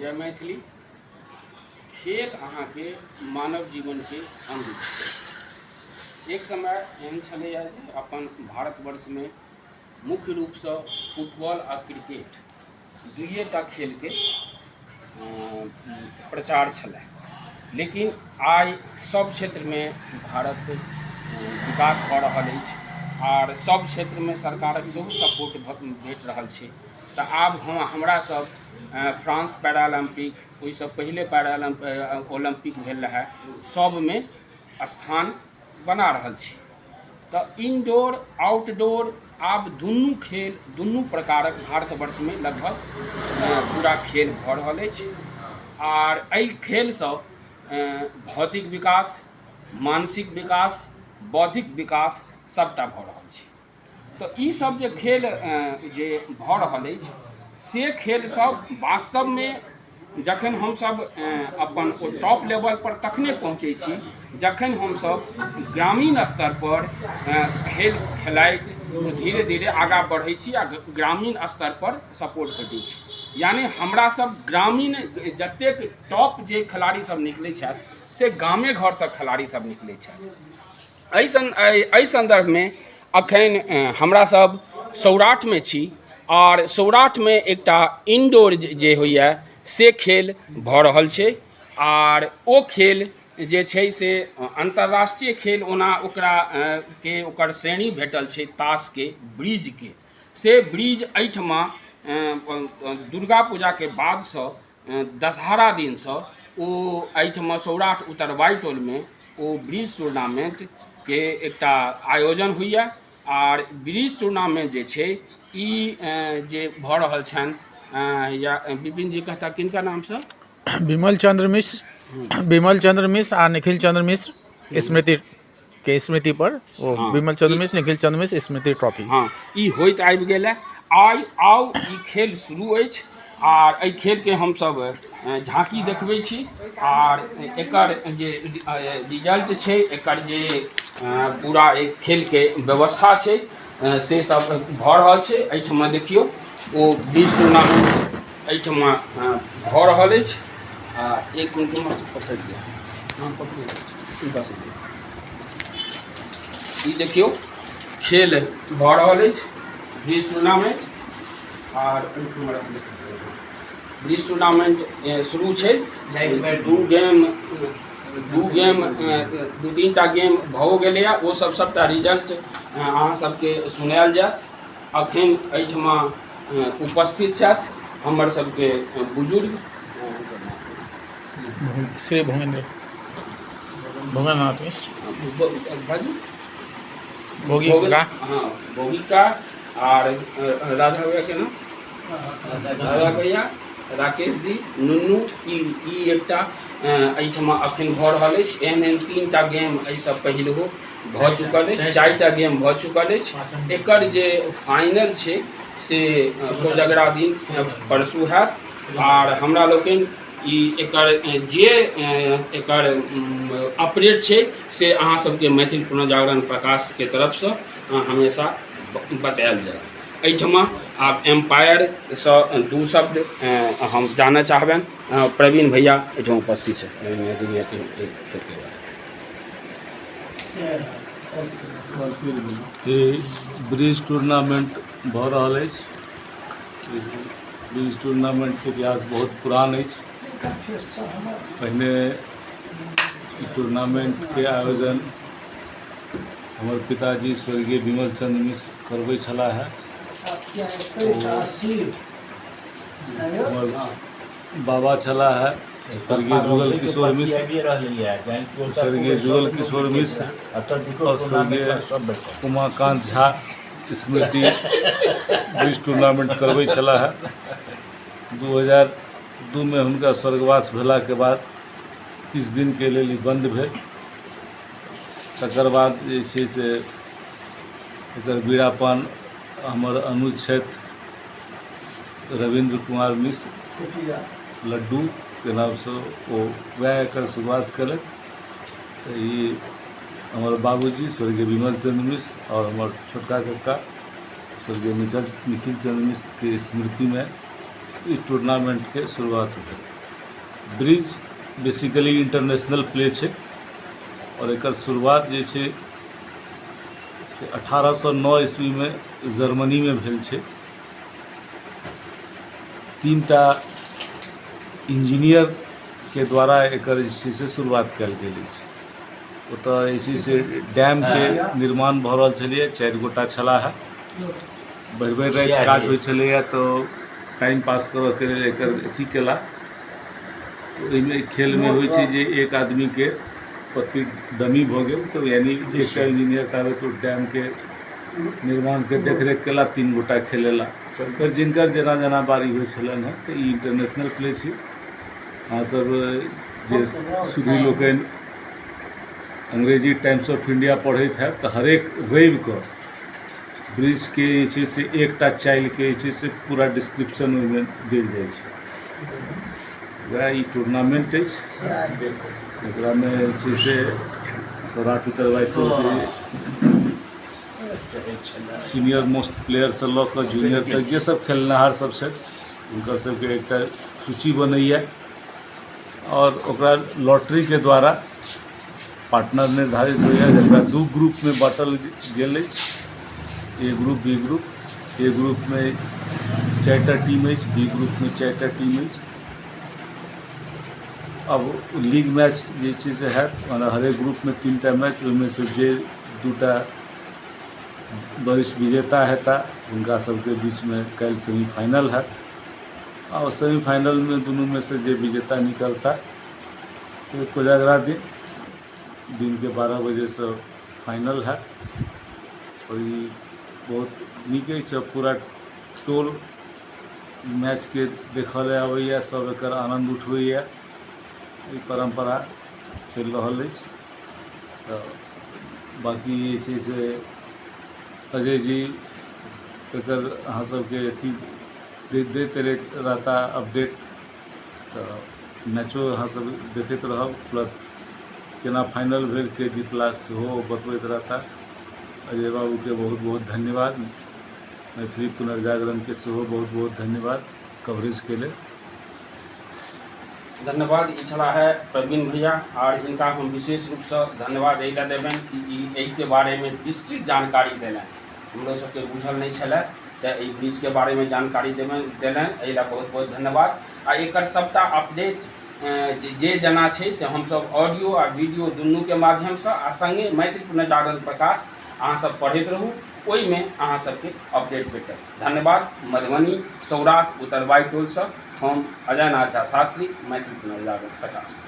जय मैथिली। खेल अहाँ के मानव जीवन के अंग छै। एक समय एहन छलैया जे अपन भारतवर्ष में मुख्य रूप से फुटबॉल आ क्रिकेट दुइएटा खेल के प्रचार छलै, लेकिन आइ सब क्षेत्र में भारत विकास भऽ रहल अछि और सब क्षेत्र में सरकारक सेहो सपोर्ट भेट रहल छै। तो आब हमरा सब फ्रांस पैरालम्पिक ओहिसँ पहिले ओलम्पिक भेल रहा सब में स्थान बना रहल छी। तो इनडोर आउटडोर आब दुनू खेल दुनू प्रकारक भारतवर्ष में लगभग पूरा खेल भऽ रहल अछि और एहि खेल सँ भौतिक विकास, मानसिक विकास, बौद्धिक विकास सबटा भऽ रहल छै। तो ई सब जे खेल जे भऽ रहल अछि से खेल सब वास्तव में जखन हम सब अपन ओ टॉप लेवल पर तखने पहुँचे छी जखन हम सब ग्रामीण स्तर पर खेल खेलाइत धीरे धीरे आगा बढ़ै छी आ ग्रामीण स्तर पर सपोर्ट भेटै छी। यानी हमरा सब ग्रामीण जतेक टॉप जे खिलाड़ी सब निकलै छथि से गामे घर से खिलाड़ी सब निकलै छथि। एहि संदर्भ में अखन हमरा सब सौराठ में छी और सौराठ में एकटा इनडोर जे होइए से खेल भऽ रहल छै और ओ खेल जे छै से अंतर्राष्ट्रीय खेल ओना ओकरा के ओकर श्रेणी भेटल छै ताश के ब्रिज के। से ब्रिज एहिठमा दुर्गा पूजा के बाद से दशहरा दिन से ओ एहिठमा सौराठ उत्तरवाई टोल में ओ ब्रिज टूर्नामेंट के एकटा आयोजन होइए और ब्रिज टूर्नामेंट जे छै ई जे भऽ रहल छनि या विपिन जी कहता किनका नाम से विमल चंद्र मिश्र आ निखिल चंद्र मिश्र स्मृति के स्मृति पर ओ हाँ, विमल चंद्र मिश्र निखिल चंद्र मिश्र स्मृति ट्रॉफी हाँ ई होइत आबि गेल है। आउ ई खेल शुरू अछि और एहि खेल के हम सब झांकी देखबै छी और एकर जे रिजल्ट छै एकर जे पूरा एक खेल के व्यवस्था छै से सब भऽ रहल छै। एहिठमा देखियौ ओ ब्रिज टूर्नामेंट एहिठमा भऽ रहल अछि आ एक मिनट में पकड़ दिया ई देखियौ खेल भऽ रहल अछि ब्रिज टूर्नामेंट और ब्रिज टूर्नामेंट शुरू छै। दू तीनटा गेम भऽ गेलैए ओ सबटा रिजल्ट अहाँ सबके सुनायल जायत। अखन एहिठमा उपस्थित छथि हमर सबके बुजुर्ग श्री भूमेंद्रनाथ भोगिका और राधा भैया के नाम राधा भैया राकेश जी नुन्नू ई एकटा एहिठमा अखन भऽ रहल अछि। एहन तीनटा गेम एहिसँ पहिलहो भऽ चुकल अछि, 4टा गेम भऽ चुकल अछि। एकर जे फाइनल छै से कोजगरा दिन परसू हैत और हमरा लोकनि ई एकर जे एकर अपडेट छै से अहाँ सबके मैथिल पुनर्जागरण प्रकाश के तरफ से हमेशा बतायल जायत। एहिठमा आब एम्पायर से दू शब्द हम जानना चाहबनि। प्रवीण भैया एहिठाम उपस्थित छै। ब्रिज टूर्नामेंट भऽ रहल अछि। ब्रिज टूर्नामेंट के इतिहास बहुत पुरान अछि। पहिने टूर्नामेंट के आयोजन हमर पिताजी स्वर्गीय विमल चंद्र मिश्र करबै छलाह है। हमर बाबा छलाह है स्वर्गीय जुगल किशोर मिश्र, स्वर्गीय जुगल किशोर मिश्र और स्वर्गीय उमाकांत झा स्मृति ब्रिज टूर्नामेंट करबै छलाह है। 2002 में हुनका स्वर्गवास भेला के बाद किछु दिन के लेल ई बंद भेल। तकर बाद जे छै से एकर बीड़ापन हमर अनुज छथि रविंद्र कुमार मिश्र लड्डू के नाम से ओ वह एकर शुरुआत कयलथि। तऽ ई हमर बाबूजी स्वर्गीय विमल चंद्र मिश्र और हमर छोटका कक्का स्वर्गीय निखिल चंद्र मिश्र के स्मृति में इस टूर्नामेंट के शुरुआत हुई। ब्रिज बेसिकली इंटरनेशनल प्ले है और एक शुरुआत जे छै से 1809 ईस्वी में जर्मनी में भेल छै। 3टा इंजीनियर के द्वारा एकर जे छै से शुरुआत कयल गेल अछि। ओतऽ जे छै से डैम के निर्माण भऽ रहल छलैए, 4 गोटा छलाह। भरि राति काज होइ छलैए तऽ टाइम पास करऽ के लेल एकर अथी केला। ओहिमे खेल में होइ छै जे एक आदमी के पति डमी भऽ गेल तऽ यानी एकटा इंजीनियर ताबे तो डैम के निर्माण के देखरेख केला, 3 गोटा खेलेला। फिर जिनकर जेना जेना बारी होइ छलनि हैं तऽ ई इंटरनेशनल प्ले छी। अहाँ सब जे सुधी लोकनि अंग्रेजी टाइम्स ऑफ इंडिया पढ़ैत हैब तऽ हरेक रवि कऽ ब्रिज के जे छै से एकटा चाइल्ड के जे छै से पूरा डिस्क्रिप्शन ओहिमे देल जाइ छै। वएह ई टूर्नामेंट अछि, एकरामे जे छै से सौराठ उत्तरवाहिनी सीनियर मोस्ट प्लेयर से लऽ कऽ जूनियर तक जे सब खेलनिहार सब छथि हुनकर सबके एकटा सूची बनैया और ओकरा लॉटरी के द्वारा पार्टनर निर्धारित होइए, जकरा 2 ग्रुप में बांटल गेल अछि। ए ग्रुप, बी ग्रुप। ए ग्रुप में 4टा टीम अछि, बी ग्रुप में 4टा टीम अछि। अब लीग मैच जे छै से हैत, मतलब हरेक ग्रुप में 3टा मैच, ओहिमे से जे 2टा वरिष्ठ विजेता हेता हुनका सबके बीच में काल्हि सेमीफाइनल हैत और सेमीफाइनल में दुनू में से जे विजेता निकलता से कोजागरा दिन के 12 बजे से फाइनल है। और ई बहुत नीक अछि, पूरा टोल मैच के देखऽ ले आबैया, सब एकर आनंद उठबैया। ई परंपरा चलि रहल अछि। तऽ बाकी जे छै से अजय जी एकर अहाँ सबके अथी दैत रहता अपडेट, तऽ मैचो अहाँ सब देखैत रहब, प्लस केना फाइनल भेल, के जितला सेहो बतबैत रहता। अजय बाबू के बहुत बहुत धन्यवाद, मैथिली पुनर्जागरण के सेहो बहुत बहुत धन्यवाद कवरेज के लिए। धन्यवाद। ई छला है प्रवीण भैया और इनका हम विशेष रूप से धन्यवाद एहि देबनि कि एहि के बारे में विस्तृत जानकारी देलनि। हमरो सबके बुझल नहीं छलै तऽ एहि ब्रिज के बारे में जानकारी देलनि, एहि ला बहुत बहुत धन्यवाद। आ एकर सबटा अपडेट जे जना छै से हम सब ऑडियो आ वीडियो दुनू के माध्यम से आ संगे मैथिली पुनर्जागरण प्रकाश अहाँ सब पढ़ैत रहू, ओहि में अहाँ सबके अपडेट भेटत। धन्यवाद। मधुबनी सौराठ उत्तरवाही टोल से हम अजय नाथ झा शास्त्री, मैथिली पुनर्जागरण प्रकाश।